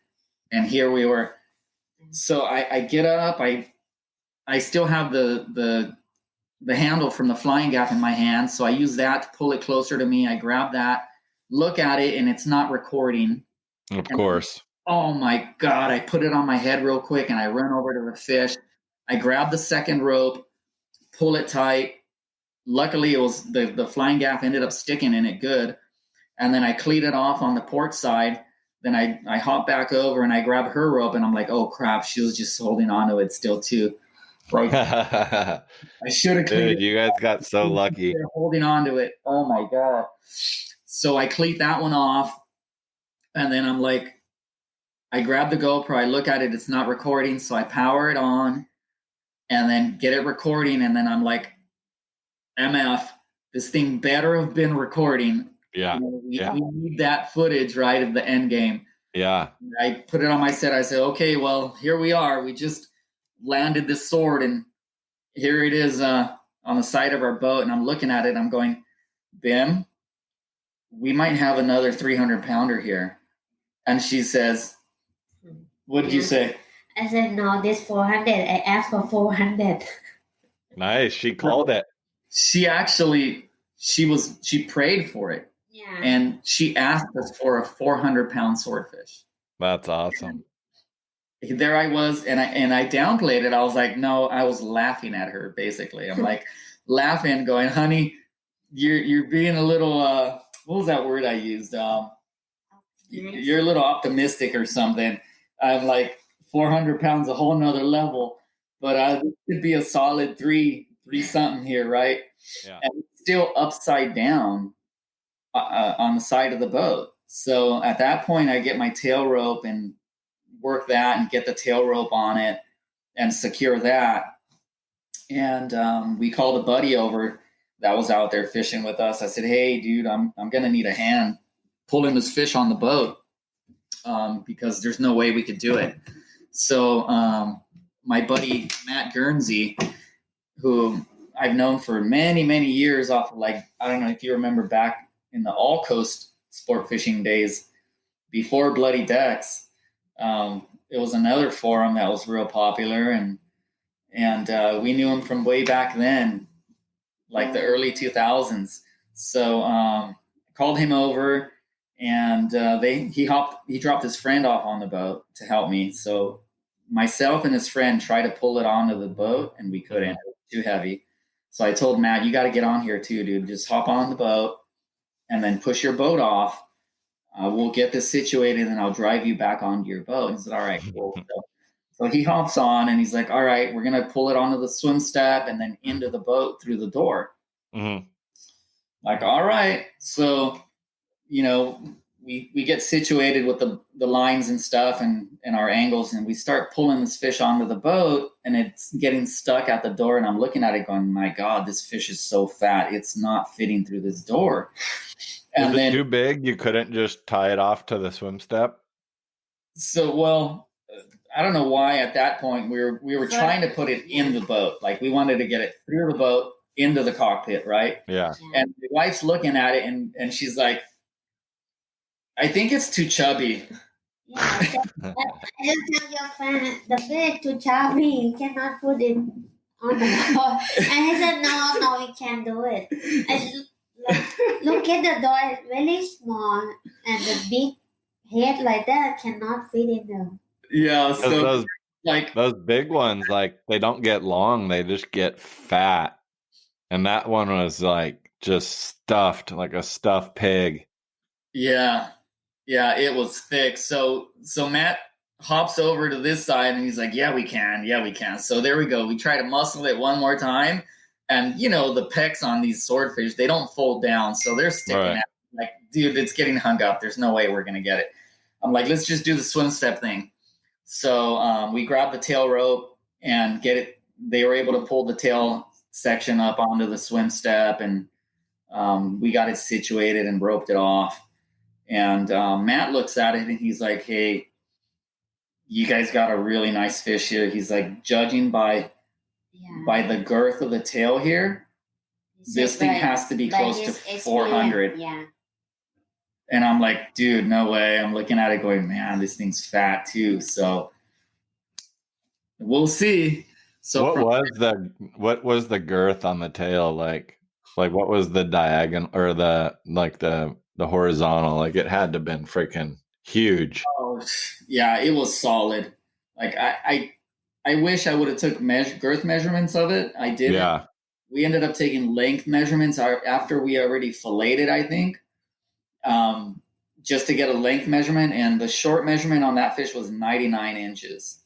And here we were. So I get up. I still have the handle from the flying gaff in my hand, so I use that to pull it closer to me. I grab that, look at it, and it's not recording. Of course. Oh my God. I put it on my head real quick, and I run over to the fish. I grab the second rope, pull it tight. Luckily, it was the flying gaff ended up sticking in it good. And then I cleat it off on the port side. Then I hop back over and I grab her rope, and I'm like, oh crap, she was just holding on to it still too. Like, I should have cleated Dude, you guys got so lucky. They're holding on to it. Oh my God. So I cleat that one off, and then I'm like, I grab the GoPro, I look at it, it's not recording, so I power it on and then get it recording, and then I'm like, MF, this thing better have been recording. Yeah. We need that footage, right, of the end game. Yeah. I put it on my set. I said, okay, well, here we are. We just landed this sword, and here it is on the side of our boat. And I'm looking at it. I'm going, Bim, we might have another 300-pounder here. And she says, what did you say? I said, no, this 400. I asked for 400. Nice. She called it. She actually, she prayed for it. Yeah. And she asked us for a 400-pound swordfish. That's awesome. There I was, and I downplayed it. I was like, no, I was laughing at her, basically. I'm like laughing, going, honey, you're being a little, what was that word I used? You're a little optimistic or something. I'm like, 400 pounds, a whole nother level. But this could be a solid three something here, right? Yeah. And it's still upside down on the side of the boat. So at that point, I get my tail rope and work that and get the tail rope on it and secure that. And we called a buddy over that was out there fishing with us. I said, hey, dude, I'm going to need a hand pulling this fish on the boat because there's no way we could do it. So my buddy Matt Guernsey, who I've known for many, many years off of, like, I don't know if you remember back in the All Coast sport fishing days before Bloody Decks. It was another forum that was real popular, and we knew him from way back then, like the early 2000s. So I called him over, and he dropped his friend off on the boat to help me. So myself and his friend tried to pull it onto the boat, and we couldn't. It was too heavy. So I told Matt, you got to get on here too, dude. Just hop on the boat and then push your boat off. We'll get this situated, and I'll drive you back onto your boat. He said, all right, cool. So he hops on, and he's like, all right, we're going to pull it onto the swim step and then into the boat through the door. Mm-hmm. Like, all right. So, we get situated with the lines and stuff and our angles, and we start pulling this fish onto the boat, and it's getting stuck at the door. And I'm looking at it going, my God, this fish is so fat. It's not fitting through this door. And then too big? You couldn't just tie it off to the swim step? So, well, I don't know why at that point we were trying to put it in the boat. Like, we wanted to get it through the boat into the cockpit, right? Yeah. And the wife's looking at it, and she's like, I think it's too chubby. Yeah, I just tell your friend, the fish too chubby. You cannot put it on the boat. And he said, no, you can't do it. Look at the door, it's really small, and the big head like that cannot fit in there. Yeah, so those big ones, like, they don't get long, they just get fat. And that one was like just stuffed, like a stuffed pig. Yeah, it was thick. So Matt hops over to this side, and he's like, yeah, we can. So there we go. We try to muscle it one more time. And, the pecks on these swordfish, they don't fold down. So they're sticking out. Like, dude, it's getting hung up. There's no way we're going to get it. I'm like, let's just do the swim step thing. So we grabbed the tail rope and get it. They were able to pull the tail section up onto the swim step, and we got it situated and roped it off. And Matt looks at it, and he's like, hey, you guys got a really nice fish here. He's like, judging by the girth of the tail here, this thing has to be close to 400. Yeah. And I'm like, dude, no way. I'm looking at it going, man, this thing's fat too. So we'll see. So what was the girth on the tail? Like what was the diagonal or the horizontal? Like, it had to have been freaking huge. Oh, yeah, it was solid. Like, I wish I would have took girth measurements of it. I didn't. Yeah. We ended up taking length measurements after we already filleted, I think, just to get a length measurement. And the short measurement on that fish was 99 inches.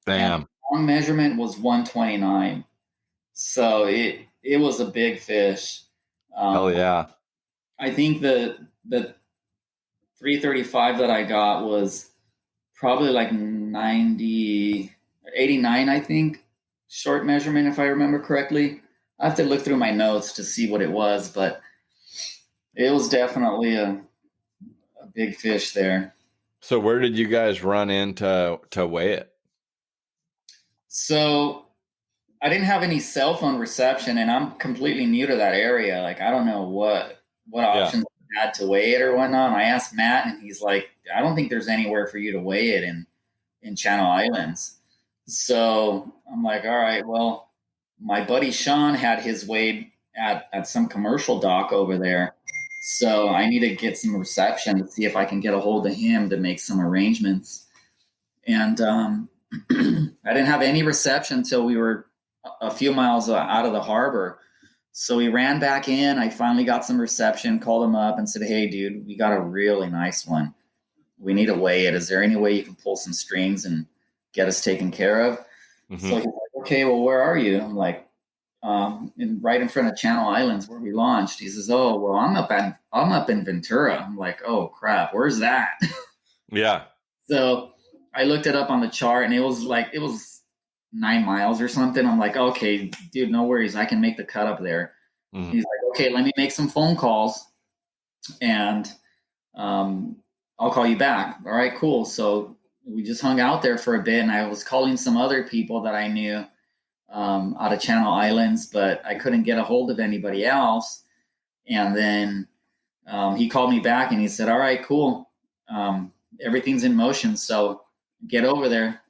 Damn. And the long measurement was 129. So it was a big fish. Hell yeah. I think the 335 that I got was probably like 89, I think, short measurement, if I remember correctly. I have to look through my notes to see what it was, but it was definitely a big fish there. So where did you guys run in to weigh it? So I didn't have any cell phone reception, and I'm completely new to that area. Like, I don't know what options I had to weigh it or whatnot. And I asked Matt, and he's like, I don't think there's anywhere for you to weigh it in Channel Islands. So I'm like, all right, well, my buddy Sean had his weighed at some commercial dock over there. So I need to get some reception to see if I can get a hold of him to make some arrangements. And I didn't have any reception until we were a few miles out of the harbor. So we ran back in. I finally got some reception, called him up and said, hey, dude, we got a really nice one. We need to weigh it. Is there any way you can pull some strings and get us taken care of? Mm-hmm. So he's like, okay, well, where are you? I'm like, right in front of Channel Islands where we launched. He says, oh, well, I'm up in Ventura. I'm like, oh crap, where's that? Yeah. So I looked it up on the chart, and it was 9 miles or something. I'm like, okay, dude, no worries. I can make the cut up there. Mm-hmm. He's like, okay, let me make some phone calls, and I'll call you back. All right, cool. So we just hung out there for a bit, and I was calling some other people that I knew out of Channel Islands, but I couldn't get a hold of anybody else. And then he called me back and he said, all right, cool. Everything's in motion. So get over there,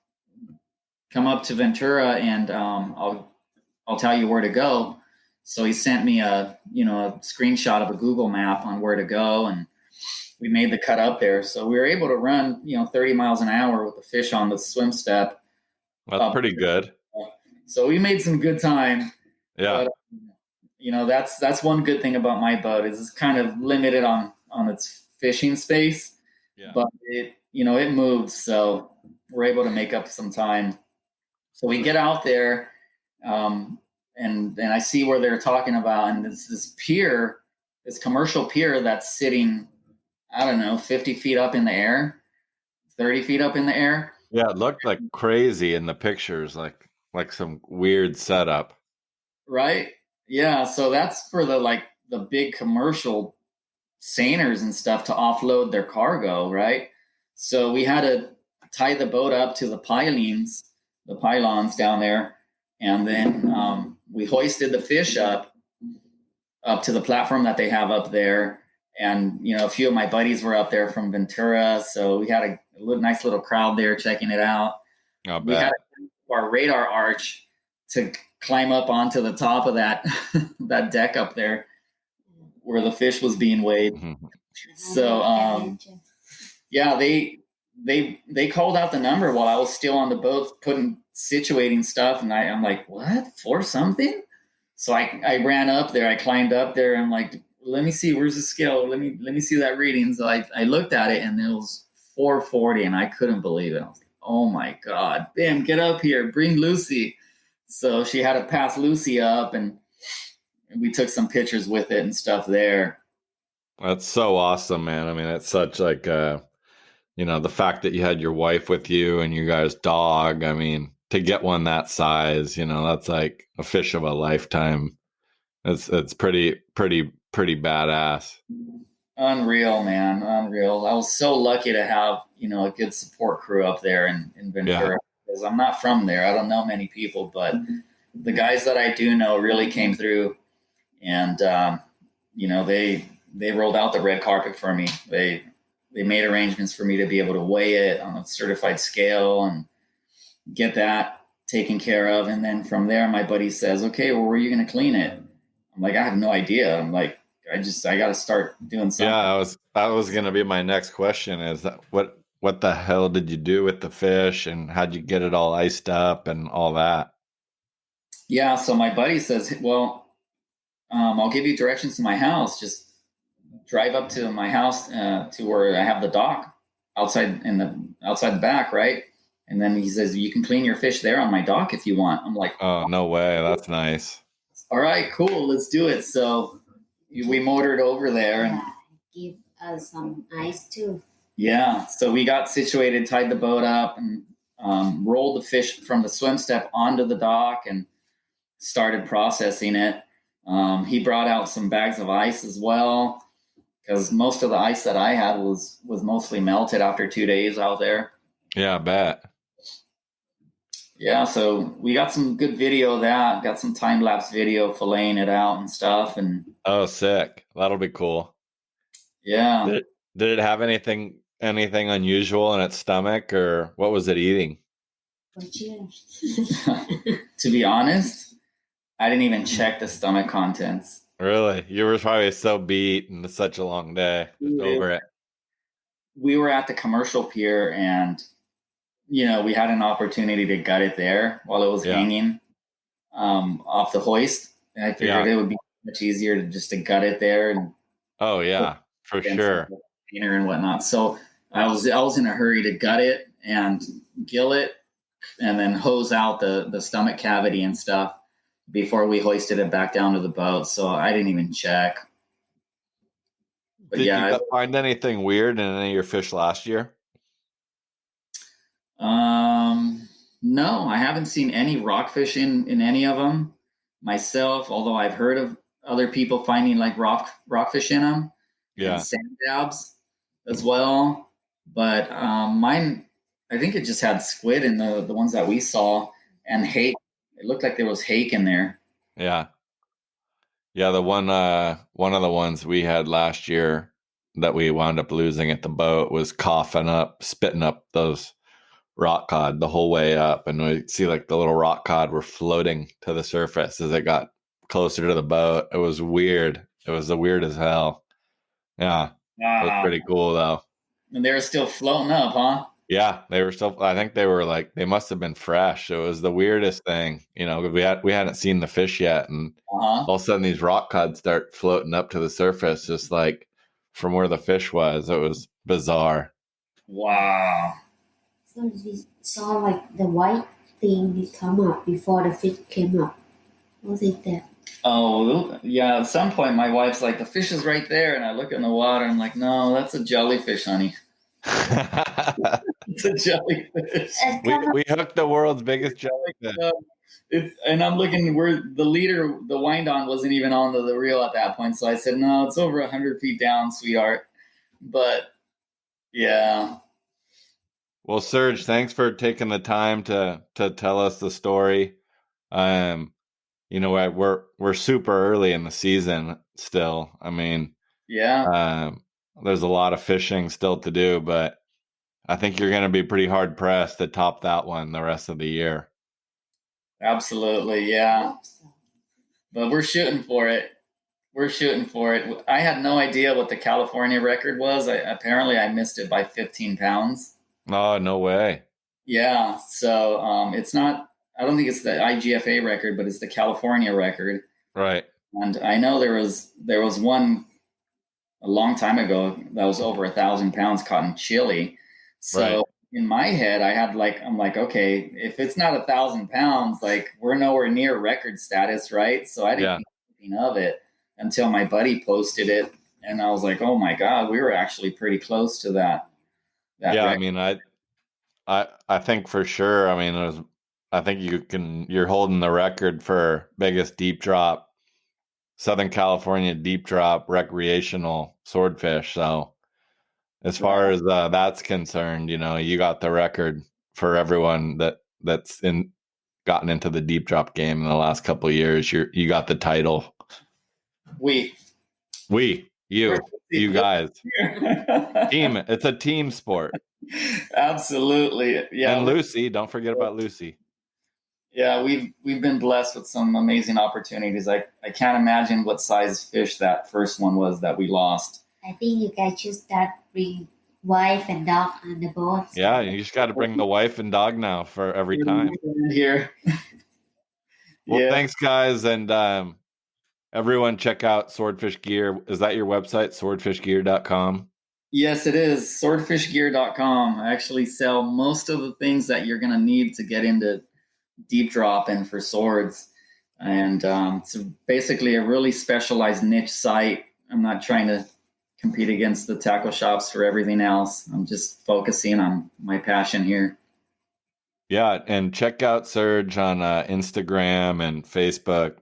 come up to Ventura, and I'll tell you where to go. So he sent me a screenshot of a Google map on where to go, and we made the cut up there. So we were able to run, 30 miles an hour with the fish on the swim step. That's pretty good. So we made some good time. Yeah. But, that's one good thing about my boat is it's kind of limited on its fishing space. Yeah. But it moves, so we're able to make up some time. So we get out there, and I see where they're talking about, and it's this pier, this commercial pier that's sitting, I don't know, 50 feet up in the air, 30 feet up in the air. Yeah, it looked like crazy in the pictures, like some weird setup. Right? Yeah, so that's for the big commercial seiners and stuff to offload their cargo, right? So we had to tie the boat up to the pylons down there, and then we hoisted the fish up to the platform that they have up there. And a few of my buddies were up there from Ventura, so we had a nice little crowd there checking it out. I'll bet. We had our radar arch to climb up onto the top of that that deck up there where the fish was being weighed. So yeah, they called out the number while I was still on the boat situating stuff, and I'm like, what, for something? So I ran up there, I climbed up there, and I'm like, let me see, where's the scale? Let me see that reading. So I looked at it, and it was 440, and I couldn't believe it. I was like, oh my God, Bam, get up here, bring Lucy. So she had to pass Lucy up, and we took some pictures with it and stuff there. That's so awesome, man. I mean, it's such like, the fact that you had your wife with you and you guys' dog. I mean, to get one that size, that's like a fish of a lifetime. It's pretty badass. Unreal, man. Unreal. I was so lucky to have, a good support crew up there in Ventura, because I'm not from there. I don't know many people, but the guys that I do know really came through, and, they rolled out the red carpet for me. They made arrangements for me to be able to weigh it on a certified scale and get that taken care of. And then from there, my buddy says, okay, well, where are you going to clean it? I'm like, I have no idea. I'm like, I got to start doing something. Yeah, that was going to be my next question, is that what the hell did you do with the fish, and how'd you get it all iced up and all that? Yeah. So my buddy says, well, I'll give you directions to my house. Just drive up to my house to where I have the dock outside the back, right? And then he says, you can clean your fish there on my dock if you want. I'm like, oh, no way. That's nice. All right, cool. Let's do it. So we motored over there and give us some ice too. Yeah. So we got situated, tied the boat up, and rolled the fish from the swim step onto the dock and started processing it. He brought out some bags of ice as well, because most of the ice that I had was mostly melted after 2 days out there. Yeah, I bet. Yeah, so we got some good video of that. Got some time-lapse video filleting it out and stuff. And oh, sick. That'll be cool. Yeah. Did it have anything unusual in its stomach, or what was it eating? To be honest, I didn't even check the stomach contents. Really? You were probably so beat and such a long day. Just over it. We were at the commercial pier, and we had an opportunity to gut it there while it was hanging off the hoist. And I figured it would be much easier to gut it there. And oh yeah, for sure. And whatnot. So I was in a hurry to gut it and gill it, and then hose out the stomach cavity and stuff before we hoisted it back down to the boat. So I didn't even check. But Did you find anything weird in any of your fish last year? No, I haven't seen any rockfish in any of them myself, although I've heard of other people finding like rockfish in them. Yeah. And sand dabs as well. But mine I think it just had squid in the ones that we saw, and hake. It looked like there was hake in there. Yeah. Yeah, the one of the ones we had last year that we wound up losing at the boat was coughing up, spitting up those rock cod the whole way up, and we see like the little rock cod were floating to the surface as it got closer to the boat. It was weird. It was the weird as hell. Yeah, it was pretty cool though. And they were still floating up, huh? Yeah, they were still. I think they were like they must have been fresh. It was the weirdest thing, you know. We hadn't seen the fish yet, and all of a sudden these rock cod start floating up to the surface, just like from where the fish was. It was bizarre. Wow. So we saw like the white thing come up before the fish came up. What was it that? Oh, yeah. At some point, my wife's like, the fish is right there. And I look in the water. I'm like, no, that's a jellyfish, honey. It's a jellyfish. We hooked the world's biggest jellyfish. And I'm looking where the leader, the wind on wasn't even on the reel at that point. So I said, no, it's over 100 feet down, sweetheart. But yeah. Well, Surge, thanks for taking the time to tell us the story. You know, we're super early in the season still. I mean, yeah. There's a lot of fishing still to do, but I think you're going to be pretty hard pressed to top that one the rest of the year. Absolutely, yeah. But we're shooting for it. I had no idea what the California record was. Apparently I missed it by 15 pounds. Oh, no way. Yeah. So it's not, I don't think it's the IGFA record, but it's the California record. Right. And I know there was one a long time ago that was over 1,000 pounds caught in Chile. So right. In my head, I'm like, okay, if it's not 1,000 pounds, like we're nowhere near record status, right? So I didn't think anything of it until my buddy posted it, and I was like, oh my God, we were actually pretty close to that yeah, record. I mean, I think for sure. I mean, I think you're holding the record for biggest deep drop, Southern California deep drop recreational swordfish. So as far as that's concerned, you know, you got the record for everyone that's gotten into the deep drop game in the last couple of years. You got the title. You guys. Team. It's a team sport. Absolutely. Yeah. And Lucy, don't forget about Lucy. Yeah, we've been blessed with some amazing opportunities. I can't imagine what size fish that first one was that we lost. I think you guys should start bring wife and dog on the boat. Yeah, you just got to bring the wife and dog now for every time. Here. Well, thanks, guys, and everyone check out Swordfish Gear. Is that your website, swordfishgear.com? Yes, it is. Swordfishgear.com. I actually sell most of the things that you're going to need to get into deep drop and for swords. And it's basically a really specialized niche site. I'm not trying to compete against the tackle shops for everything else. I'm just focusing on my passion here. Yeah, and check out Surge on Instagram and Facebook.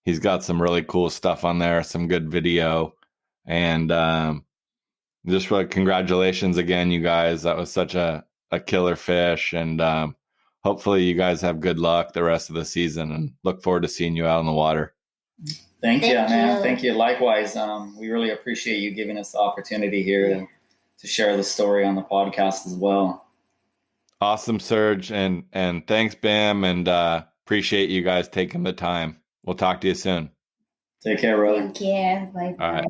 He's got some really cool stuff on there, some good video. And just really congratulations again, you guys. That was such a killer fish. And hopefully you guys have good luck the rest of the season, and look forward to seeing you out on the water. Thank you, man. Thank you. Likewise. We really appreciate you giving us the opportunity here to share the story on the podcast as well. Awesome, Surge. And thanks, Bam. And appreciate you guys taking the time. We'll talk to you soon. Take care, brother. Take care. Bye. All right.